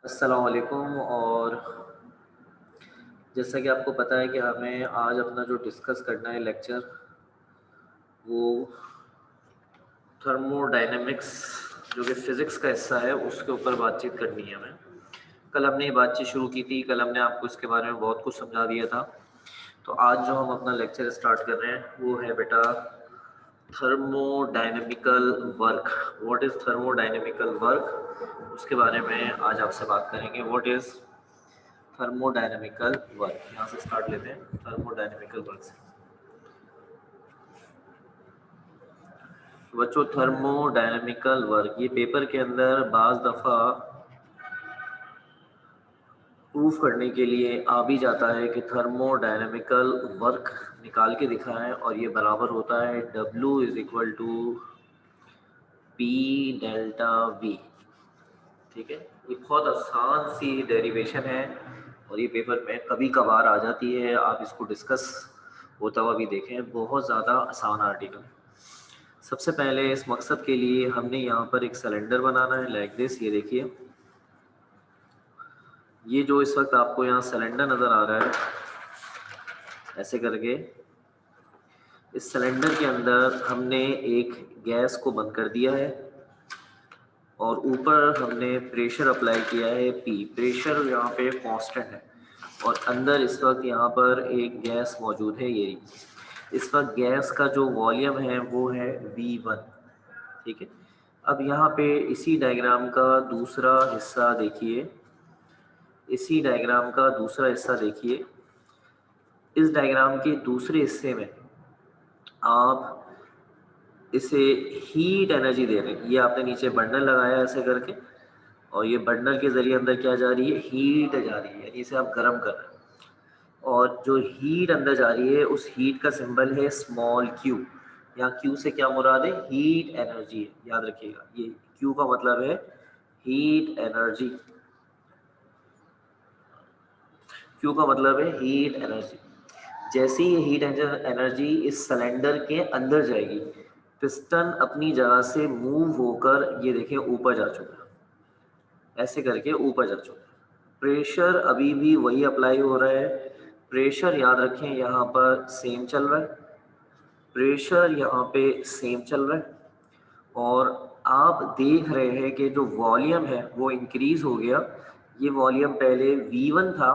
अस्सलाम वालेकुम। और जैसा कि आपको पता है कि हमें आज अपना जो डिस्कस करना है लेक्चर, वो थर्मोडायनेमिक्स जो कि फ़िज़िक्स का हिस्सा है उसके ऊपर बातचीत करनी है हमें। कल हमने ये बातचीत शुरू की थी, कल हमने आपको इसके बारे में बहुत कुछ समझा दिया था। तो आज जो हम अपना लेक्चर स्टार्ट कर रहे हैं वो है बेटा thermodynamical work. What is thermodynamical work, उसके बारे में आज आपसे बात करेंगे। व्हाट इज़ थर्मोडायनेमिकल वर्क, यहाँ से स्टार्ट लेते हैं थर्मोडायनेमिकल वर्क से। तो बच्चों, थर्मोडायनेमिकल वर्क ये पेपर के अंदर बाज़ दफ़ा प्रूफ करने के लिए आ भी जाता है कि थर्मोडायनेमिकल वर्क निकाल के दिखाएं, और ये बराबर होता है W is equal to P delta V। ठीक है, ये बहुत आसान सी डेरिवेशन है और ये पेपर में कभी कभार आ जाती है। आप इसको डिस्कस होता हुआ भी देखें, बहुत ज़्यादा आसान आर्टिकल। सबसे पहले इस मकसद के लिए हमने यहाँ पर एक सिलेंडर बनाना है लाइक दिस। ये देखिए, ये जो इस वक्त आपको यहाँ सिलेंडर नज़र आ रहा है ऐसे करके, इस सिलेंडर के अंदर हमने एक गैस को बंद कर दिया है और ऊपर हमने प्रेशर अप्लाई किया है P। प्रेशर यहाँ पे कांस्टेंट है और अंदर इस वक्त यहाँ पर एक गैस मौजूद है। ये इस वक्त गैस का जो वॉल्यूम है वो है V1। ठीक है, अब यहाँ पे इसी डायग्राम का दूसरा हिस्सा देखिए, इसी डायग्राम का दूसरा हिस्सा देखिए। इस डायग्राम के दूसरे हिस्से में आप इसे हीट एनर्जी दे रहे हैं। ये आपने नीचे बर्नर लगाया है ऐसे करके, और ये बर्नर के ज़रिए अंदर क्या जा रही है, हीट जा रही है, यानी इसे आप गर्म कर रहे हैं। और जो हीट अंदर जा रही है उस हीट का सिंबल है स्मॉल क्यू। यहाँ क्यू से क्या मुराद है, हीट एनर्जी है, याद रखिएगा। ये क्यू का मतलब है हीट एनर्जी, क्यू का मतलब है हीट एनर्जी। जैसे ही ये हीट एनर्जी इस सिलेंडर के अंदर जाएगी, पिस्टन अपनी जगह से मूव होकर ये देखें ऊपर जा चुका है, ऐसे करके ऊपर जा चुका है। प्रेशर अभी भी वही अप्लाई हो रहा है। प्रेशर याद रखें यहाँ पर सेम चल रहा है, प्रेशर यहाँ पे सेम चल रहा है। और आप देख रहे हैं कि जो वॉल्यूम है वो इंक्रीज हो गया। ये वॉल्यूम पहले V1 था,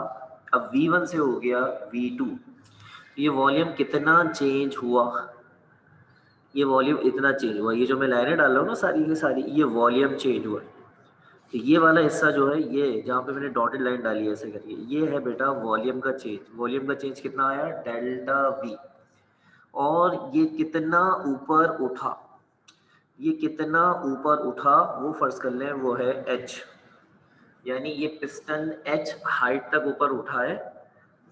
अब V1 से हो गया V2। ये वॉल्यूम कितना चेंज हुआ, ये वॉल्यूम इतना चेंज हुआ। ये जो मैं लाइनें डाल रहा हूँ ना सारी की सारी, ये वॉल्यूम चेंज हुआ है। तो ये वाला हिस्सा जो है, ये जहाँ पे मैंने डॉटेड लाइन डाली है ऐसे करके, ये है बेटा वॉल्यूम का चेंज। वॉल्यूम का चेंज कितना आया, डेल्टा V। और ये कितना ऊपर उठा, ये कितना ऊपर उठा वो फर्ज कर लें वो है H। यानी ये पिस्टन H हाइट तक ऊपर उठा है।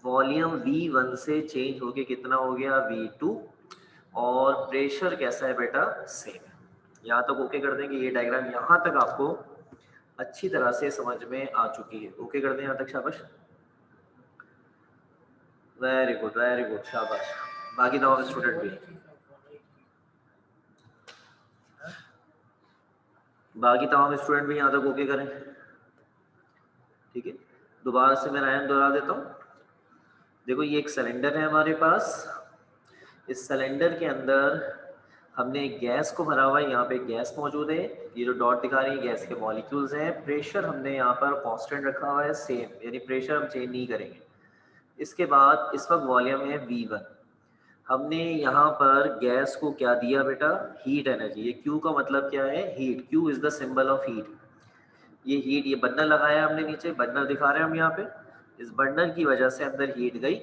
वॉल्यूम V1 से चेंज होके कितना हो गया, V2। और प्रेशर कैसा है बेटा, सेम। यहाँ तक ओके कर देंगे। ये डायग्राम यहाँ तक आपको अच्छी तरह से समझ में आ चुकी है। ओके कर दें यहाँ तक, शाबाश, वेरी गुड वेरी गुड, शाबाश। बाकी तमाम स्टूडेंट भी, बाकी तमाम स्टूडेंट भी यहाँ तक ओके करें। ठीक है, दोबारा से मैं आयन दोहरा देता हूँ। देखो, ये एक सिलेंडर है हमारे पास। इस सिलेंडर के अंदर हमने एक गैस को भरा हुआ है, यहाँ पे गैस मौजूद है। ये जो डॉट दिखा रही है गैस के मॉलिक्यूल्स हैं। प्रेशर हमने यहाँ पर कांस्टेंट रखा हुआ है सेम, यानी प्रेशर हम चेंज नहीं करेंगे। इसके बाद इस वक्त वॉल्यूम है V1। हमने यहाँ पर गैस को क्या दिया बेटा, हीट एनर्जी। ये Q का मतलब क्या है, heat. Q is the symbol of heat. ये हीट, ये बर्नर लगाया हमने नीचे, बर्नर दिखा रहे हैं हम यहाँ पे। इस बर्नर की वजह से अंदर हीट गई।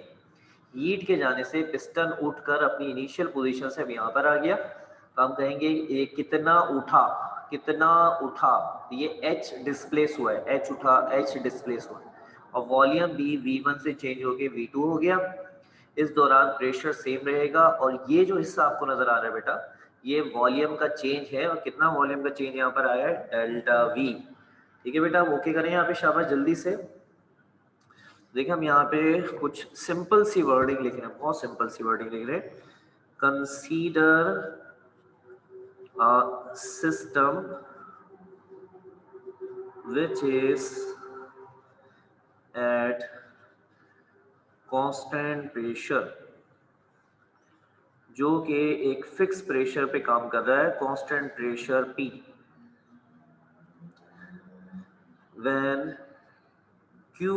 हीट के जाने से पिस्टन उठकर अपनी इनिशियल पोजीशन से यहाँ पर आ गया। तो हम कहेंगे ये कितना उठा, कितना उठा। ये H डिस्प्लेस हुआ है, H उठा, H डिस्प्लेस हुआ है। और वॉल्यूम भी V1 से चेंज होके V2 हो गया। इस दौरान प्रेशर सेम रहेगा। और ये जो हिस्सा आपको नजर आ रहा है बेटा, ये वॉल्यूम का चेंज है। और कितना वॉल्यूम का चेंज यहाँ पर आया है, डेल्टा V। ठीक है बेटा, आप ओके करें यहाँ पे, शाबाश, जल्दी से। देखिए, हम यहाँ पे कुछ सिंपल सी वर्डिंग लिख रहे हैं, बहुत सिंपल सी वर्डिंग लिख रहे हैं। Consider a system which is at constant pressure, जो कि एक फिक्स प्रेशर पे काम कर रहा है, constant pressure P, when Q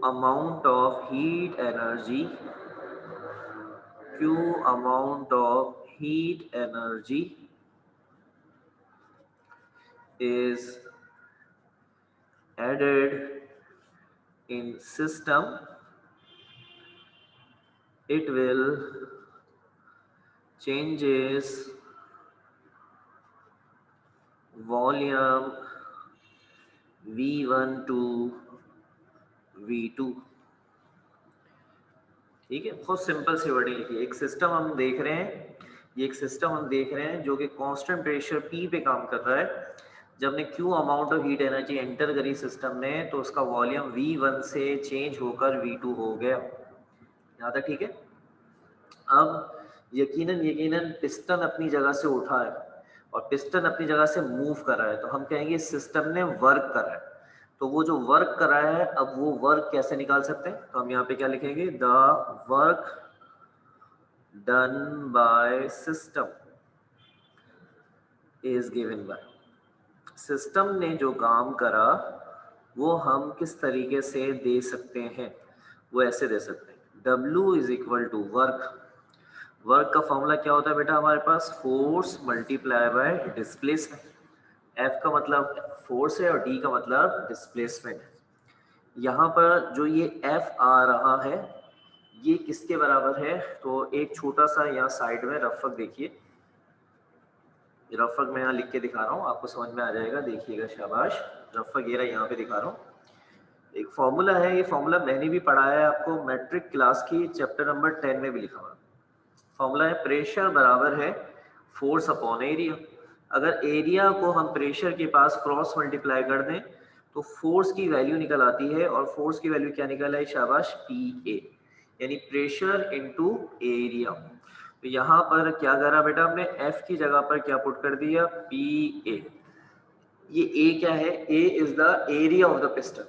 amount of heat energy, Q amount of heat energy is added in system, it will changes volume V1 to V2। ठीक है, बहुत सिंपल सी वर्डिंग लिखी है। एक सिस्टम हम देख रहे हैं, ये एक सिस्टम हम देख रहे हैं जो कि कांस्टेंट प्रेशर P पे काम कर रहा है। जब ने Q amount of heat energy enter करी सिस्टम में, तो उसका वॉल्यूम V1 से चेंज होकर V2 हो गया। यहाँ तक ठीक है। अब यकीनन पिस्टन अपनी जगह से उठा है और पिस्टन अपनी जगह से मूव कर रहा है, तो हम कहेंगे सिस्टम ने वर्क करा है। तो वो जो वर्क करा है, अब वो वर्क कैसे निकाल सकते हैं? तो हम यहाँ पे क्या लिखेंगे? The work done by system is given by, system ने जो काम करा वो हम किस तरीके से दे सकते हैं? वो ऐसे दे सकते हैं, W is equal to work. Work का फॉर्मूला क्या होता है बेटा हमारे पास? Force multiply by displacement. F का मतलब फोर्स है और D का मतलब डिस्प्लेसमेंट है। यहाँ पर जो ये F आ रहा है, ये किसके बराबर है? तो एक छोटा सा यहाँ साइड में रफक देखिए, रफक मैं यहाँ लिख के दिखा रहा हूँ, आपको समझ में आ जाएगा, देखिएगा, शाबाश। रफक ये रहा, यहाँ पे दिखा रहा हूँ। एक फॉर्मूला है, ये फॉर्मूला मैंने भी पढ़ाया है आपको मैट्रिक क्लास की चैप्टर नंबर 10 में भी लिखा हुआ। फॉर्मूला है प्रेशर बराबर है फोर्स अपॉन एरिया। अगर एरिया को हम प्रेशर के पास क्रॉस मल्टीप्लाई कर दें तो फोर्स की वैल्यू निकल आती है, और फोर्स की वैल्यू क्या निकल आई? शाबाश, PA, यानी प्रेशर इनटू एरिया। तो यहाँ पर क्या करा बेटा हमने? F की जगह पर क्या पुट कर दिया? PA। ये A क्या है? A is the area of the piston,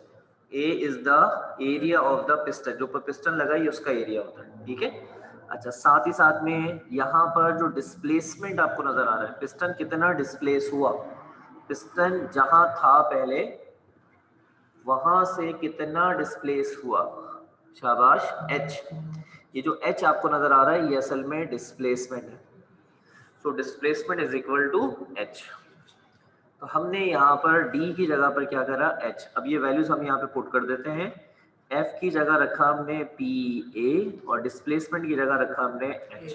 A is the area of the piston, जो पर पिस्टन लगाई उसका एरिया होता है। ठीक है, अच्छा, साथ ही साथ में यहाँ पर जो डिस्प्लेसमेंट आपको नजर आ रहा है, पिस्टन कितना डिस्प्लेस हुआ, पिस्टन जहां था पहले वहां से कितना डिस्प्लेस हुआ? शाबाश, H। ये जो H आपको नजर आ रहा है ये असल में डिस्प्लेसमेंट है। So displacement is equal to H। तो हमने यहाँ पर D की जगह पर क्या करा? H। अब ये वैल्यूज हम यहाँ पे पुट कर देते हैं। F की जगह रखा हमने PA और डिस्प्लेसमेंट की जगह रखा हमने H।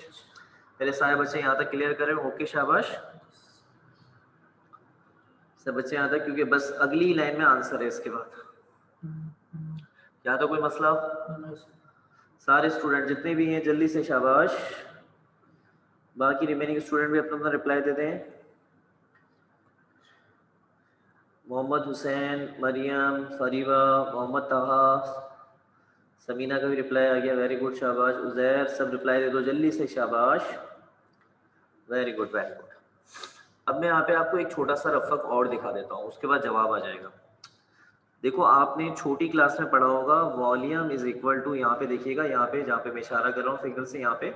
पहले सारे बच्चे यहाँ तक क्लियर करें? ओके, शाबाश सब बच्चे यहाँ तक, क्योंकि बस अगली लाइन में आंसर है इसके बाद। क्या तो कोई मसला? सारे स्टूडेंट जितने भी हैं जल्दी से शाबाश, बाकी रिमेनिंग स्टूडेंट भी अपना अपना रिप्लाई देते हैं। मोहम्मद हुसैन, मरियम, फरीबा, मोहम्मद ताहा, समीना का भी रिप्लाई आ गया, वेरी गुड, शाबाश। उजैर, सब रिप्लाई दे दो जल्दी से, शाबाश, वेरी गुड वेरी गुड। अब मैं यहाँ पे आपको एक छोटा सा रफक और दिखा देता हूँ, उसके बाद जवाब आ जाएगा। देखो आपने छोटी क्लास में पढ़ा होगा वॉल्यूम इज इक्वल टू, यहाँ पे देखिएगा, यहाँ पे जहाँ पे मैं इशारा कर रहा हूँ फिगर से, यहाँ पे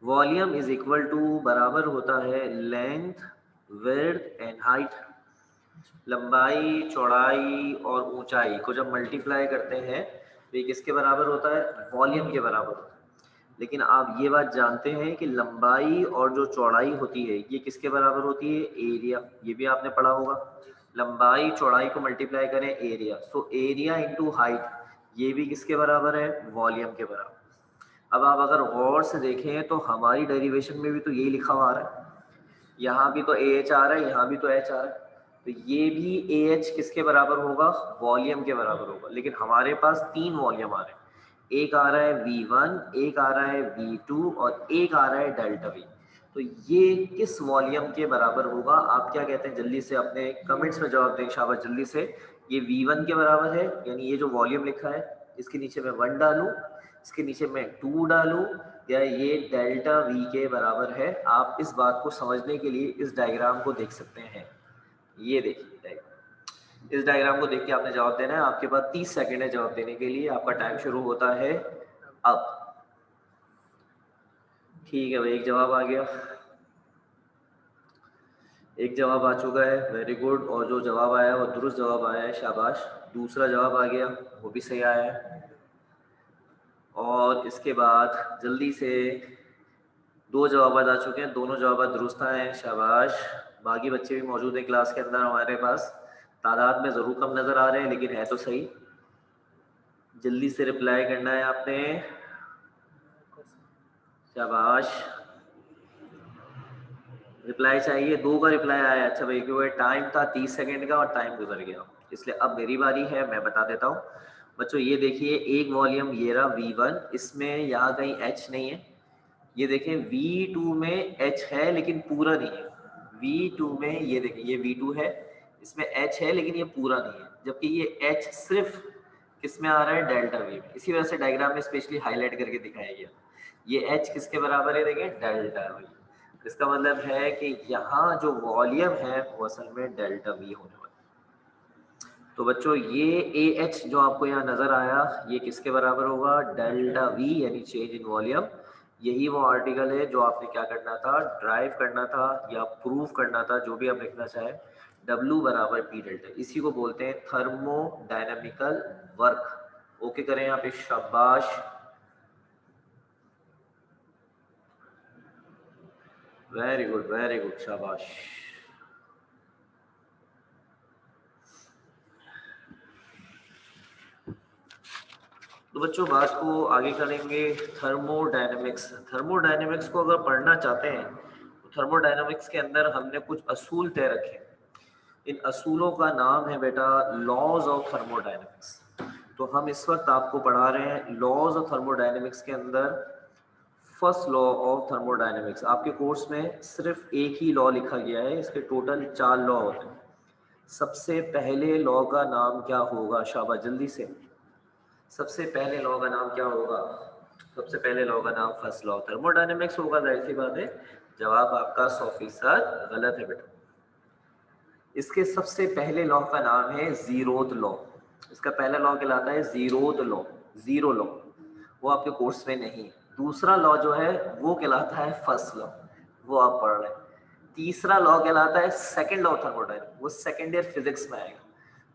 वॉल्यूम इज इक्वल टू बराबर होता है लेंथ, विड्थ एंड हाइट। लंबाई, चौड़ाई और ऊंचाई को जब मल्टीप्लाई करते हैं तो ये किसके बराबर होता है? वॉल्यूम के बराबर होता है। लेकिन आप ये बात जानते हैं कि लंबाई और जो चौड़ाई होती है ये किसके बराबर होती है? एरिया। ये भी आपने पढ़ा होगा, लंबाई चौड़ाई को मल्टीप्लाई करें area, so area into height, ये भी किसके बराबर है? वॉल्यूम के बराबर। अब आप अगर गौर से देखें तो हमारी डेरिवेशन में भी तो यही लिखा हुआ आ रहा है, यहाँ भी तो AH आ रहा है, यहाँ भी तो H आ रहा है, तो ये भी AH किसके बराबर होगा? वॉल्यूम के बराबर होगा। लेकिन हमारे पास 3 वॉल्यूम आ रहे हैं, एक आ रहा है V1, एक आ रहा है V2 और एक आ रहा है डेल्टा V। तो ये किस वॉल्यूम के बराबर होगा? आप क्या कहते हैं? जल्दी से अपने कमेंट्स में जवाब दें, शाबाश जल्दी से। ये V1 के बराबर है, यानी ये जो वॉल्यूम लिखा है इसके नीचे मैं 1 डालूं, इसके नीचे मैं 2 डालूं, या ये डेल्टा V के बराबर है? आप इस बात को समझने के लिए इस डायग्राम को देख सकते हैं। ये देखिए डायग्राम, इस डायग्राम को देख के आपने जवाब देना है। आपके पास 30 सेकंड है जवाब देने के लिए। आपका टाइम शुरू होता है अब। ठीक है भाई, एक जवाब आ गया, एक जवाब आ चुका है, वेरी गुड। और जो जवाब आया वो दुरुस्त जवाब आया है, शाबाश। दूसरा जवाब आ गया, वो भी सही आया है। और इसके बाद जल्दी से 2 जवाब आ चुके हैं, दोनों जवाब दुरुस्त आए हैं, शाबाश। बाकी बच्चे भी मौजूद हैं क्लास के अंदर हमारे पास, तादाद में ज़रूर कम नज़र आ रहे हैं लेकिन है तो सही। जल्दी से रिप्लाई करना है आपने, शाबाश। रिप्लाई चाहिए, 2 का रिप्लाई आया, अच्छा भाई, क्योंकि टाइम था 30 सेकंड का और टाइम गुजर गया, इसलिए अब मेरी बारी है, मैं बता देता हूँ बच्चों। ये देखिए एक वॉल्यूम ये रहा V1, इसमें यहाँ कहीं H नहीं है। ये देखें V2 में H है लेकिन पूरा नहीं है। V2 में ये देखें, ये V2 है, इसमें H है लेकिन ये पूरा नहीं है, जबकि ये H सिर्फ किस में आ रहा है, डेल्टा V में। इसी वजह से डायग्राम में स्पेशली हाईलाइट करके दिखाया गया। ये H किसके बराबर है, देखें, डेल्टा V। इसका मतलब है कि यहाँ जो वॉल्यूम है वो असल में डेल्टा V होने वाला है। तो बच्चों ये AH जो आपको यहाँ नजर आया, ये किसके बराबर होगा, डेल्टा V, यानी चेंज इन वॉल्यूम। यही वो आर्टिकल है जो आपने क्या करना था, ड्राइव करना था या प्रूव करना था, जो भी आप लिखना चाहें। W बराबर P डेल्टा, इसी को बोलते हैं थर्मोडायनेमिकल वर्क। ओके करें यहाँ पे, शाबाश, वेरी गुड वेरी गुड, शाबाश। तो बच्चों बात को आगे करेंगे थर्मोडायनेमिक्स। थर्मोडायनेमिक्स को अगर पढ़ना चाहते हैं तो थर्मोडायनेमिक्स के अंदर हमने कुछ असूल तय रखे। इन असूलों का नाम है बेटा लॉज ऑफ थर्मोडायनेमिक्स। तो हम इस वक्त आपको पढ़ा रहे हैं लॉज ऑफ थर्मोडायनेमिक्स के अंदर फर्स्ट लॉ ऑफ थर्मोडायनेमिक्स। आपके कोर्स में सिर्फ एक ही लॉ लिखा गया है, इसके टोटल 4 लॉ होते हैं। सबसे पहले लॉ का नाम क्या होगा, शाबाश, जल्दी से। सबसे पहले लॉ का नाम क्या होगा, सबसे पहले लॉ का नाम फर्स्ट लॉ थर्मोडायनेमिक्स होगा। जाहिर सी बात है, जवाब आपका 100% गलत है बेटा। इसके सबसे पहले लॉ का नाम है जीरोथ लॉ। इसका पहला लॉ कहलाता है जीरोथ लॉ, जीरो लॉ, वो आपके कोर्स में नहीं है। दूसरा लॉ जो है वो कहलाता है फर्स्ट लॉ, वो आप पढ़ रहे हैं। तीसरा लॉ कहलाता है सेकंड लॉ थर्मोडायनेमिक्स, वो सेकंड ईयर फिजिक्स में आएगा।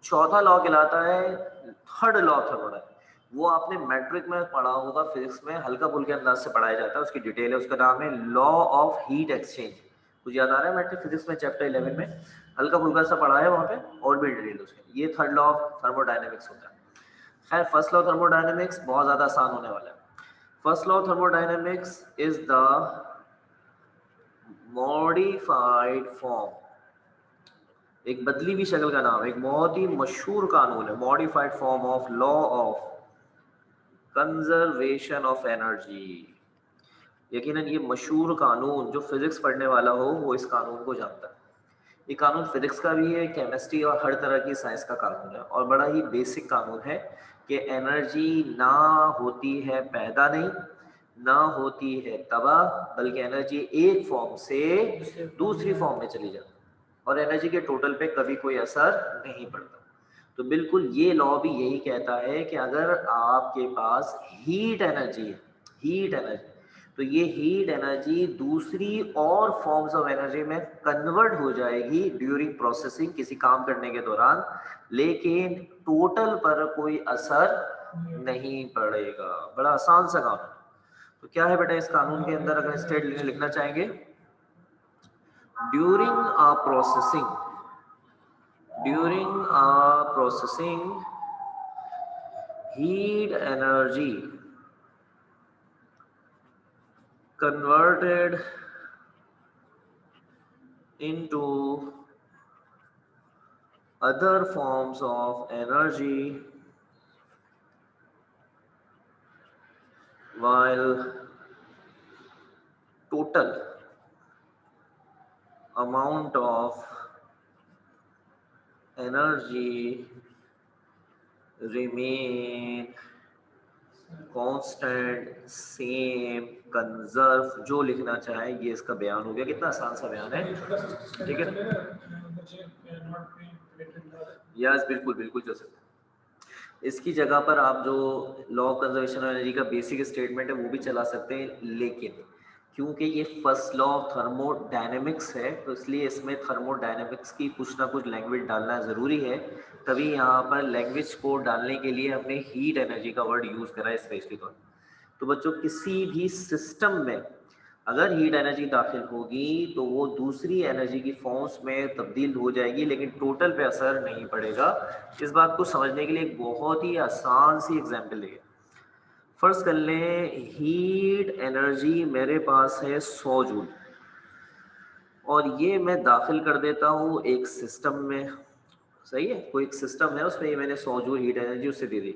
चौथा लॉ कहलाता है थर्ड लॉ थर्मोडायनेमिक्स, वो आपने मैट्रिक में पढ़ा होगा, फिजिक्स में हल्का फुल्के अंदाज से पढ़ाया जाता है, उसकी डिटेल है, उसका नाम है लॉ ऑफ हीट एक्सचेंज। कुछ याद आ रहा है मैट्रिक फिजिक्स में चैप्टर 11 में हल्का फुल्का सा पढ़ा है वहां पे, और भी डिटेल उसके। ये थर्ड लॉ ऑफ थर्मोडायनेमिक्स होता है। खैर फर्स्ट लॉ थर्मोडायनेमिक्स बहुत ज्यादा आसान होने वाला है। First law thermodynamics is the modified form, एक बदली हुई शक्ल का नाम, एक बहुत ही मशहूर कानून है, modified form of law of conservation of energy. यकीनन ये मशहूर कानून, जो फिजिक्स पढ़ने वाला हो वो इस कानून को जानता है। ये कानून फिजिक्स का भी है, केमिस्ट्री और हर तरह की साइंस का कानून है, और बड़ा ही बेसिक कानून है कि एनर्जी ना होती है पैदा नहीं, ना होती है तबाह, बल्कि एनर्जी एक फॉर्म से दूसरी फॉर्म में चली जाती है, और एनर्जी के टोटल पे कभी कोई असर नहीं पड़ता। तो बिल्कुल ये लॉ भी यही कहता है कि अगर आपके पास हीट एनर्जी है, हीट एनर्जी, तो ये हीट एनर्जी दूसरी और फॉर्म्स ऑफ एनर्जी में कन्वर्ट हो जाएगी ड्यूरिंग प्रोसेसिंग, किसी काम करने के दौरान, लेकिन टोटल पर कोई असर नहीं पड़ेगा। बड़ा आसान सा काम है। तो क्या है बेटा इस कानून के अंदर, अगर स्टेट लिखना चाहेंगे, during a processing, during processing heat energy converted into other forms of energy while total amount of energy remain constant, same, conserve, जो लिखना चाहे, ये इसका बयान हो गया। कितना आसान सा बयान है, ठीक है। यस, बिल्कुल बिल्कुल चल सकता है। इसकी जगह पर आप जो law of conservation of energy का बेसिक स्टेटमेंट है वो भी चला सकते हैं, लेकिन क्योंकि ये फर्स्ट लॉ ऑफ थर्मोडायनेमिक्स है तो इसलिए इसमें थर्मोडायनेमिक्स की कुछ ना कुछ लैंग्वेज डालना ज़रूरी है। तभी यहाँ पर लैंग्वेज को डालने के लिए हमने हीट एनर्जी का वर्ड यूज़ करा है स्पेशली तौर पर। तो बच्चों किसी भी सिस्टम में अगर हीट एनर्जी दाखिल होगी तो वो दूसरी एनर्जी की फॉर्म्स में तब्दील हो जाएगी, लेकिन टोटल पे असर नहीं पड़ेगा। इस बात को समझने के लिए एक बहुत ही आसान सी एग्जांपल लेंगे। फर्स्ट कर लें, हीट एनर्जी मेरे पास है 100 जूल और ये मैं दाखिल कर देता हूँ एक सिस्टम में। सही है, कोई एक सिस्टम है उसमें ये मैंने 100 जूल हीट एनर्जी उससे दे दी।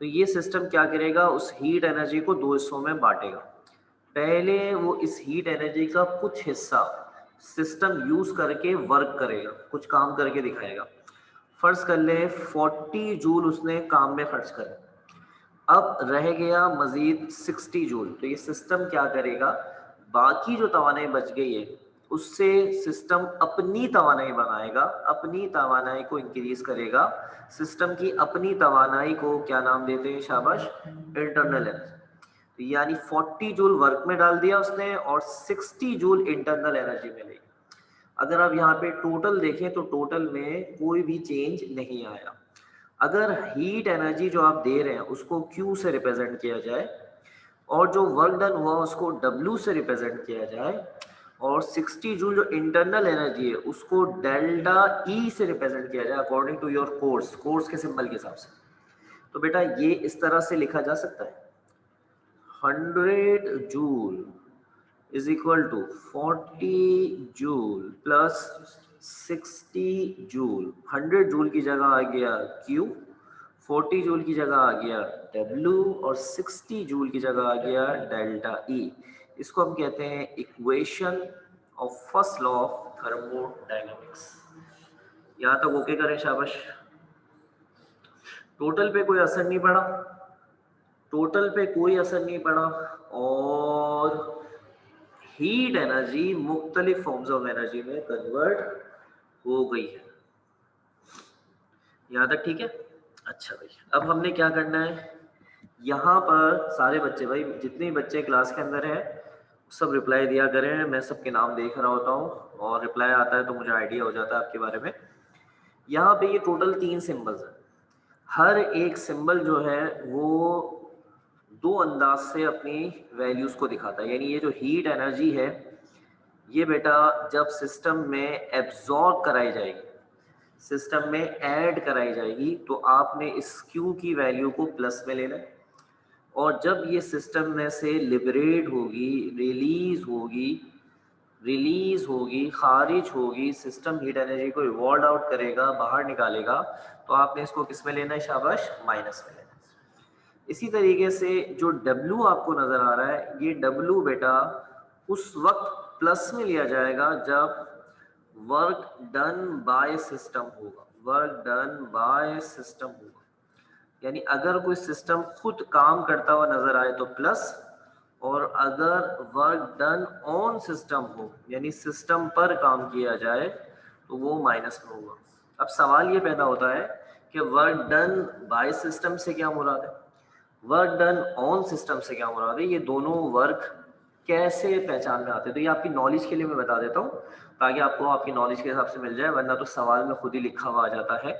तो ये सिस्टम क्या करेगा, उस हीट एनर्जी को दो हिस्सों में बांटेगा। पहले वो इस हीट एनर्जी का कुछ हिस्सा सिस्टम यूज करके वर्क करेगा, कुछ काम करके दिखाएगा। फर्ज कर ले 40 जूल उसने काम में खर्च करे, अब रह गया मजीद 60 जूल। तो ये सिस्टम क्या करेगा, बाकी जो तवानाई बच गई है उससे सिस्टम अपनी तवानाई बनाएगा, अपनी तवानाई को इंक्रीज करेगा। सिस्टम की अपनी तवानाई को क्या नाम देते हैं, शाबाश, इंटरनल एनर्जी। यानी 40 जूल वर्क में डाल दिया उसने और 60 जूल इंटरनल एनर्जी में ली। अगर आप यहाँ पे टोटल देखें तो टोटल में कोई भी चेंज नहीं आया। अगर हीट एनर्जी जो आप दे रहे हैं उसको Q से रिप्रेजेंट किया जाए और जो वर्क डन हुआ उसको W से रिप्रेजेंट किया जाए और 60 जूल जो इंटरनल एनर्जी है उसको डेल्टा E से रिप्रेजेंट किया जाए अकॉर्डिंग टू योर कोर्स के सिंबल के हिसाब से, तो बेटा ये इस तरह से लिखा जा सकता है। 100 joule is equal to 40 joule plus 60 joule. 100 joule की जगह आ गया Q, 40 जूल की जगह आ गया W और 60 जूल की जगह आ गया डेल्टा E। इसको हम कहते हैं equation of first law of thermodynamics. यहाँ तक ओके करें, शाबाश। टोटल पे कोई असर नहीं पड़ा, टोटल पे कोई असर नहीं पड़ा और हीट एनर्जी मुख्तलिफ फॉर्म्स ऑफ एनर्जी में कन्वर्ट हो गई है। यहाँ तक ठीक है? अच्छा भाई, अब हमने क्या करना है, यहाँ पर सारे बच्चे, भाई जितने बच्चे क्लास के अंदर हैं सब रिप्लाई दिया करें। मैं सबके नाम देख रहा होता हूँ और रिप्लाई आता है तो मुझे आइडिया हो जाता है आपके बारे में। यहाँ पे ये टोटल 3 सिंबल्स हैं। हर एक सिंबल जो है वो दो अंदाज से अपनी वैल्यूज को दिखाता है। यानी ये जो हीट एनर्जी है ये बेटा जब सिस्टम में एब्जॉर्ब कराई जाएगी, सिस्टम में ऐड कराई जाएगी, तो आपने इस Q की वैल्यू को प्लस में लेना है और जब ये सिस्टम में से लिबरेट होगी, रिलीज होगी, खारिज होगी, सिस्टम हीट एनर्जी को इवॉल्व आउट करेगा, बाहर निकालेगा, तो आपने इसको किस में लेना है, शाबाश, माइनस में लेना है। इसी तरीके से जो W आपको नजर आ रहा है, ये W बेटा उस वक्त प्लस में लिया जाएगा जब वर्क डन बाय सिस्टम होगा, वर्क डन बाय सिस्टम होगा। यानी अगर कोई सिस्टम खुद काम करता हुआ नजर आए तो प्लस, और अगर वर्क डन ऑन सिस्टम हो यानी सिस्टम पर काम किया जाए तो वो माइनस में होगा। अब सवाल ये पैदा होता है कि वर्क डन बाय सिस्टम से क्या मुराद है, वर्क डन ऑन सिस्टम से क्या मुराद है, ये दोनों वर्क कैसे पहचान में आते हैं। तो ये आपकी नॉलेज के लिए मैं बता देता हूँ ताकि आपको आपकी नॉलेज के हिसाब से मिल जाए, वरना तो सवाल में खुद ही लिखा हुआ आ जाता है।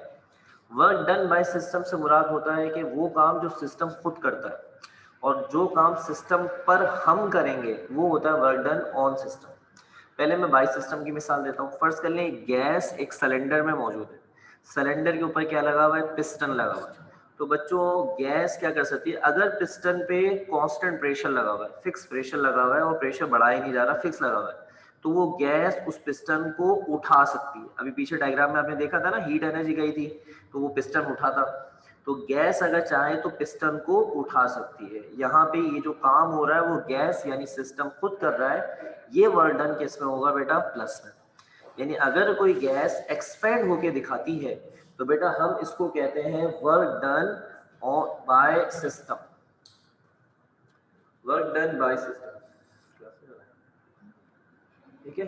वर्क डन बाय सिस्टम से मुराद होता है कि वो काम जो सिस्टम खुद करता है और जो काम सिस्टम पर हम करेंगे वो होता है वर्क डन ऑन सिस्टम। पहले मैं बाय सिस्टम की मिसाल देता हूँ। फर्स्ट कर लें गैस एक सिलेंडर में मौजूद है, सिलेंडर के ऊपर क्या लगा हुआ है, पिस्टन लगा हुआ है। तो बच्चों गैस क्या कर सकती है, अगर पिस्टन पे कांस्टेंट प्रेशर लगा हुआ है, फिक्स प्रेशर लगा हुआ है और प्रेशर बढ़ाया नहीं जा रहा, फिक्स लगा हुआ है, तो वो गैस उस पिस्टन को उठा सकती है। अभी पीछे डायग्राम में आपने देखा था ना, हीट एनर्जी गई थी तो वो पिस्टन उठा था। तो गैस अगर चाहे तो पिस्टन को उठा सकती है। यहाँ पे ये जो काम हो रहा है वो गैस यानी सिस्टम खुद कर रहा है, ये वर्क डन किस में होगा बेटा, प्लस में। यानी अगर कोई गैस एक्सपेंड होके दिखाती है तो बेटा हम इसको कहते हैं work done by system, work done by system. ठीक है।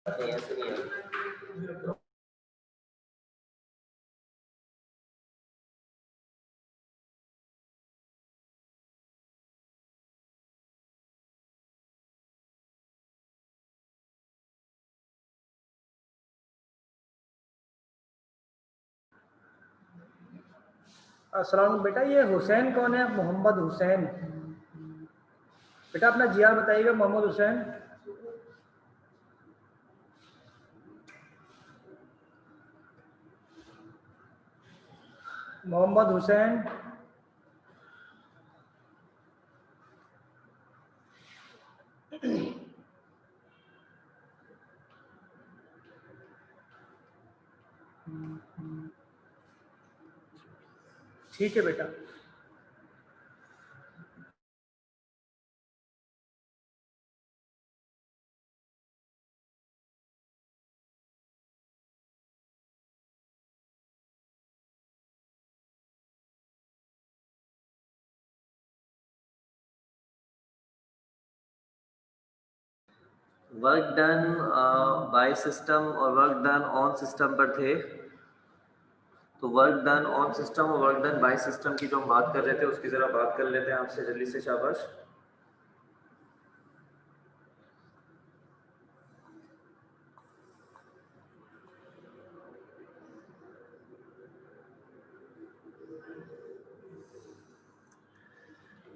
ऐसे नहीं है। अस्सलाम बेटा, ये हुसैन कौन है? मोहम्मद हुसैन। बेटा अपना जीआर बताइएगा। मोहम्मद हुसैन। मोहम्मद हुसैन। ठीक है बेटा। वर्क डन बाय सिस्टम और वर्क डन ऑन सिस्टम पर थे। तो वर्क डन ऑन सिस्टम और वर्क डन बाय सिस्टम की जो हम बात कर रहे थे उसकी जरा बात कर लेते हैं आपसे जल्दी से, शाबाश।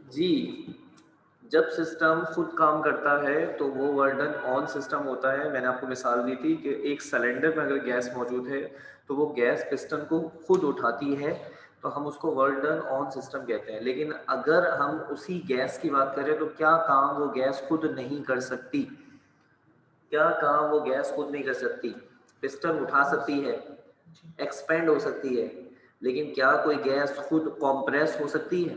जी, जब सिस्टम खुद काम करता है तो वो वर्क डन ऑन सिस्टम होता है। मैंने आपको मिसाल दी थी कि एक सिलेंडर में अगर गैस मौजूद है तो वो गैस पिस्टन को खुद उठाती है, तो हम उसको वर्क डन ऑन सिस्टम कहते हैं। लेकिन अगर हम उसी गैस की बात करें तो क्या काम वो गैस खुद नहीं कर सकती? क्या काम वो गैस खुद नहीं कर सकती? पिस्टन उठा सकती है, एक्सपेंड हो सकती है, लेकिन क्या कोई गैस खुद कॉम्प्रेस हो सकती है?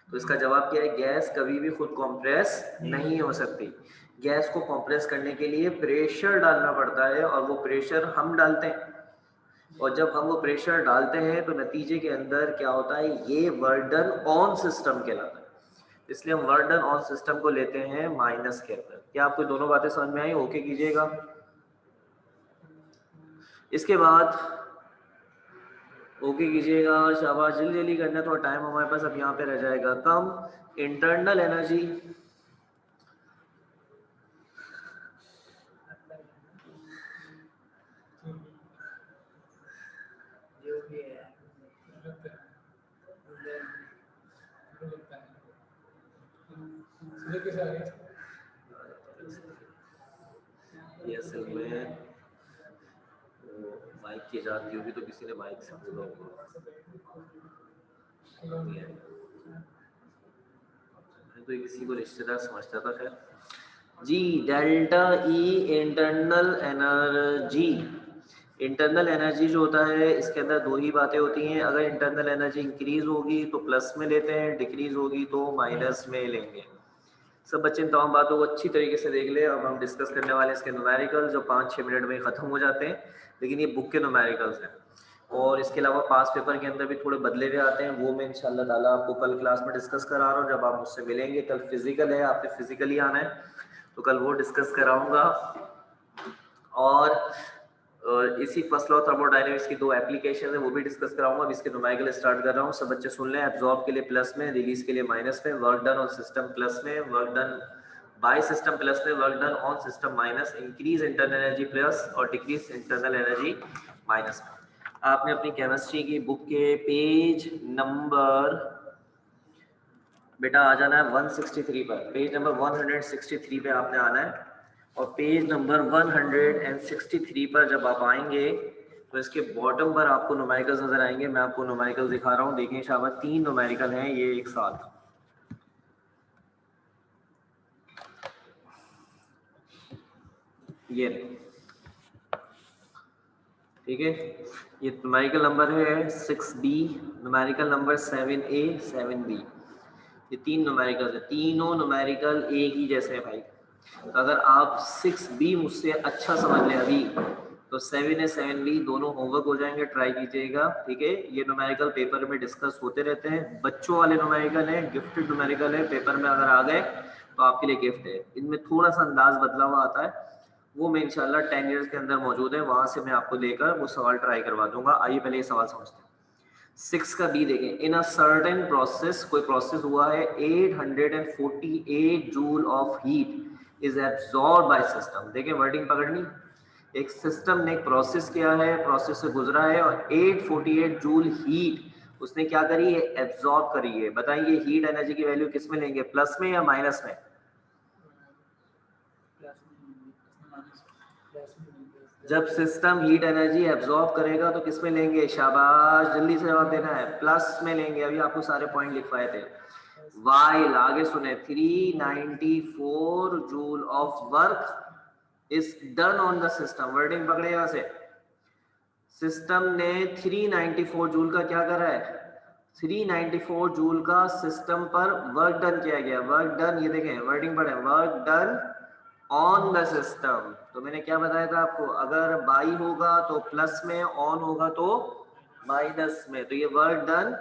तो इसका जवाब क्या है? गैस कभी भी खुद कॉम्प्रेस नहीं हो सकती। गैस को कॉम्प्रेस करने के लिए प्रेशर डालना पड़ता है और वो प्रेशर हम डालते हैं, और जब हम वो प्रेशर डालते हैं तो नतीजे के अंदर क्या होता है? ये वर्क डन ऑन सिस्टम कहलाता है। इसलिए हम वर्क डन ऑन सिस्टम को लेते हैं माइनस के अंदर। क्या आपको दोनों बातें समझ में आई? ओके कीजिएगा। इसके बाद ओके कीजिएगा, शाबाश। जल्दी जल्दी करना, थोड़ा टाइम हमारे पास अब यहाँ पे रह जाएगा कम। इंटरनल एनर्जी, ये असल में माइक की जाती होगी तो किसी ने माइक से बोला होगा, तो ये किसी को रिश्तेदार समझता था। खैर जी, delta E internal energy. Internal energy जो होता है इसके अंदर दो ही बातें होती हैं। अगर इंटरनल एनर्जी इंक्रीज होगी तो प्लस में लेते हैं, डिक्रीज होगी तो माइनस में लेंगे। सब बच्चे इन तमाम बातों को अच्छी तरीके से देख ले। अब हम डिस्कस करने वाले हैं इसके न्यूमेरिकल, जो 5-6 मिनट में ख़त्म हो जाते हैं, लेकिन ये बुक के न्यूमेरिकल्स हैं। और इसके अलावा पास पेपर के अंदर भी थोड़े बदले हुए आते हैं, वो मैं इंशाल्लाह ताला आपको कल क्लास में डिस्कस करा रहा हूँ। जब आप मुझसे मिलेंगे, कल फिजिकल है, आपने फिजिकली आना है, तो कल वो डिस्कस कराऊंगा। और इसी फर्स्ट लॉ थर्मोडायनेमिक्स की 2 एप्लीकेशन है, वो भी डिस्कस कराऊंगा। अब इसके न्यूमेरिकल स्टार्ट कर रहा हूँ, सब बच्चे सुन लें। एब्जॉर्ब के लिए प्लस में, रिलीज के लिए माइनस में, work done on system plus में, work done by system plus में, work done on system minus, increase internal energy plus और डिक्रीज इंटरनल एनर्जी माइनस में। आपने अपनी केमिस्ट्री की बुक के पेज नंबर बेटा आ जाना है 163 पर। पेज नंबर 163 पे आपने आना है, और पेज नंबर 163 पर जब आप आएंगे तो इसके बॉटम पर आपको न्यूमेरिकल्स नजर आएंगे। मैं आपको न्यूमेरिकल दिखा रहा हूँ, देखें शाबाश, 3 न्यूमेरिकल हैं ये एक साथ। ये ठीक है, ये न्यूमेरिकल नंबर है 6B, numerical number 7A, 7B। ये 3 न्यूमेरिकल है, तीनों न्यूमेरिकल एक ही जैसे हैं भाई। अगर आप 6B मुझसे अच्छा समझ लें अभी, तो 7A 7B दोनों होमवर्क हो जाएंगे, ट्राई कीजिएगा। ठीक है, ये न्यूमेरिकल पेपर में डिस्कस होते रहते हैं, बच्चों वाले न्यूमेरिकल है, गिफ्टेड न्यूमेरिकल है। पेपर में अगर आ गए तो आपके लिए गिफ्ट है। इनमें थोड़ा सा अंदाज बदला हुआ आता है, वो मैं इंशाल्लाह 10 इयर्स के अंदर मौजूद है, वहां से मैं आपको लेकर वो सवाल ट्राई करवा दूंगा। आइए पहले ये सवाल समझते हैं। 6 का बी देखें। इन अ सर्टेन प्रोसेस, कोई प्रोसेस हुआ है, 848 joule of heat is absorb by system. देखें वर्डिंग पकड़नी, एक सिस्टम ने एक प्रोसेस किया है, प्रोसेस से गुजरा है और 848 जूल हीट उसने क्या करी है, एब्सॉर्ब करी है। बताइए हीट एनर्जी की वैल्यू किस में लेंगे, प्लस में या माइनस में? जब सिस्टम हीट एनर्जी एब्जॉर्ब करेगा तो किस में लेंगे, शाबाश, जल्दी से जवाब देना है, प्लस में लेंगे। अभी आपको सारे पॉइंट लिखवाए थे। वाइल, आगे सुने, 394 joule of work is done on the system. Wording पकड़े यहां से, सिस्टम ने 394 जूल का क्या करा है, 394 जूल का सिस्टम पर वर्क डन किया गया। वर्क डन, ये देखें वर्डिंग पढ़े, work done on the system. तो मैंने क्या बताया था आपको, अगर बाई होगा तो प्लस में, ऑन होगा तो माइनस में। तो ये work done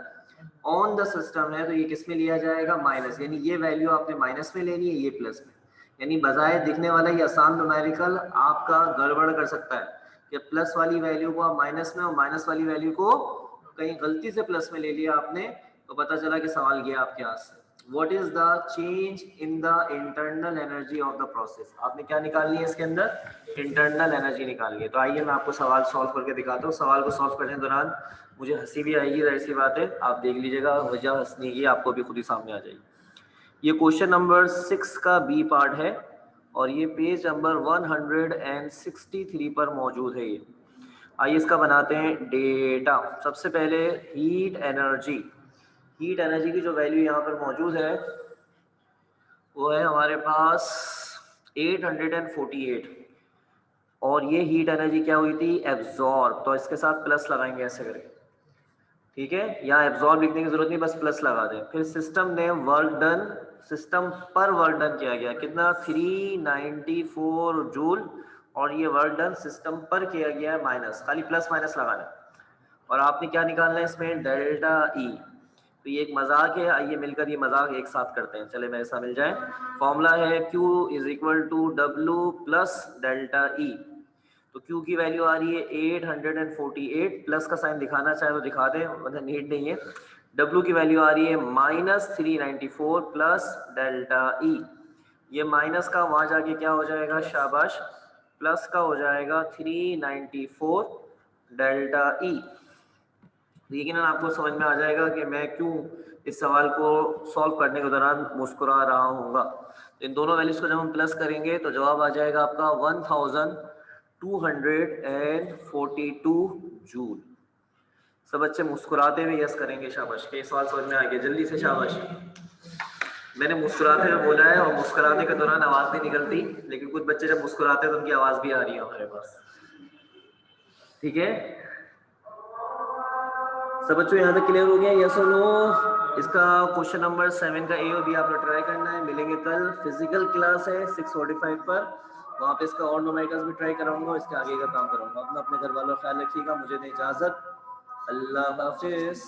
on the system है, तो ये किस में लिया जाएगा, माइनस। यानी ये वैल्यू आपने माइनस में लेनी है, ये प्लस में। यानी बजाय दिखने वाला ये आसान न्यूमेरिकल आपका गड़बड़ कर सकता है कि प्लस वाली वैल्यू को आप माइनस में और माइनस वाली वैल्यू को कहीं गलती से प्लस में ले लिया आपने, तो पता चला कि सवाल गया आपके हाथ से। What is the change in the internal energy of the process? आपने क्या निकालनी है इसके अंदर, इंटरनल एनर्जी निकालनी है। तो आइए मैं आपको सवाल सॉल्व करके दिखाता हूँ। सवाल को सॉल्व करने के दौरान मुझे हंसी भी आएगी, जाहिर सी बात है, आप देख लीजिएगा, वजह हंसने की आपको भी खुद ही सामने आ जाएगी। ये क्वेश्चन नंबर 6 का बी पार्ट है और ये पेज नंबर 163 पर मौजूद है। ये आइए इसका बनाते हैं डेटा। सबसे पहले हीट एनर्जी, हीट एनर्जी की जो वैल्यू यहाँ पर मौजूद है वो है हमारे पास 848 और ये हीट एनर्जी क्या हुई थी, एब्जॉर्ब। तो इसके साथ प्लस लगाएंगे ऐसे करके, ठीक है, यहाँ एब्जॉर्ब लिखने की जरूरत नहीं, बस प्लस लगा दें। फिर सिस्टम ने वर्क डन, सिस्टम पर वर्क डन किया गया कितना, 394 जूल, और ये वर्क डन सिस्टम पर किया गया है माइनस, खाली प्लस माइनस लगाना है। और आपने क्या निकालना है इसमें, डेल्टा ई। तो ये एक मजाक है, आइए मिलकर ये मजाक एक साथ करते हैं, चले मेरे साथ मिल जाए। फॉर्मूला है Q is equal to W plus delta E. तो Q की वैल्यू आ रही है 848, प्लस का साइन दिखाना चाहे तो दिखा दें, मतलब नीड नहीं है। W की वैल्यू आ रही है -394 प्लस डेल्टा ई। ये माइनस का वहां जाके क्या हो जाएगा, शाबाश, प्लस का हो जाएगा 394 डेल्टा ई। यकीनन आपको समझ में आ जाएगा कि मैं क्यों इस सवाल को सॉल्व करने के दौरान मुस्कुरा रहा हूँगा। तो इन दोनों वैल्यूज को जब हम प्लस करेंगे तो जवाब आ जाएगा आपका 1242 जूल। सब बच्चे मुस्कुराते हुए यस करेंगे, शाबाश, के सवाल समझ में आ गया, जल्दी से शाबाश। मैंने मुस्कुराते हुए बोला है और मुस्कुराने के दौरान आवाज नहीं निकलती, लेकिन कुछ बच्चे जब मुस्कुराते हैं तो उनकी आवाज भी आ रही है हमारे पास, ठीक है। सब बच्चों यहाँ तक क्लियर हो गया, यस और नो? इसका क्वेश्चन नंबर 7 का ए और बी आपने ट्राई करना है। मिलेंगे कल, फिजिकल क्लास है 6:45 पर, वहाँ पे इसका और न्यूमेरिकल्स भी ट्राई कराऊंगा, इसके आगे का काम कराऊंगा। अपना अपने घर वालों का ख्याल रखिएगा, मुझे दें इजाजत, अल्लाह हाफिज।